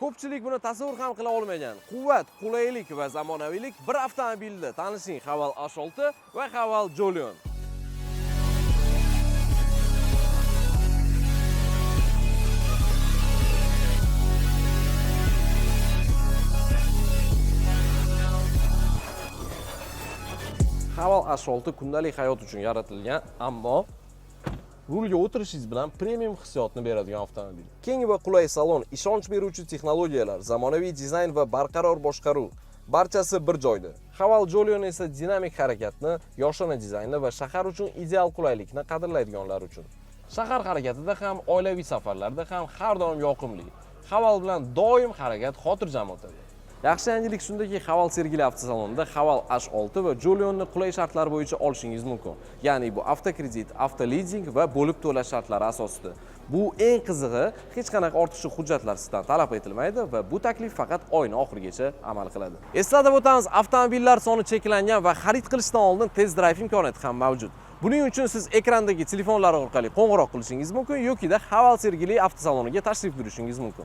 Ko'pchilik buni tasavvur ham qila olmagan. Quvvat, qulaylik va zamonaviylik bir avtomobilda. Tanishing, Haval H6 va Haval Jolion. Haval H6 kundalik hayot uchun yaratilgan, ammo rulga o'tirishingiz bilan premium hissiyotni beradigan avtomobil. Keng va qulay salon, ishonch beruvchi texnologiyalar, zamonaviy dizayn va barqaror boshqaruv barchasi bir joyda. Haval Jolion esa dinamik harakatni, yoshona dizaynni va shahar uchun ideal qulaylikni qadrlaydiganlar uchun. Shahar harakatida ham, oilaviy safarlarda ham har doim yoqimli. Haval bilan doim harakat xotirjam o'tadi. Yaxshi yangilik shundaki, Haval Sergeli avtosalonida Haval H6 va Jolionni qulay shartlar bo'yicha olishingiz mumkin. Ya'ni bu avtokredit, avtolizing va bo'lib to'lash shartlari asosida. Bu eng qizig'i, hech qanaqa ortiqcha hujjatlar sizdan talab etilmaydi va bu taklif faqat oyning oxirigacha amal qiladi. Eslatib o'tamiz, avtomobillar soni cheklangan va xarid qilishdan oldin test drive imkoniyati ham mavjud. Buning uchun siz ekrandagi telefonlar orqali qo'ng'iroq qilishingiz mumkin yoki Haval Sergeli avtosaloniga tashrif buyurishingiz mumkin.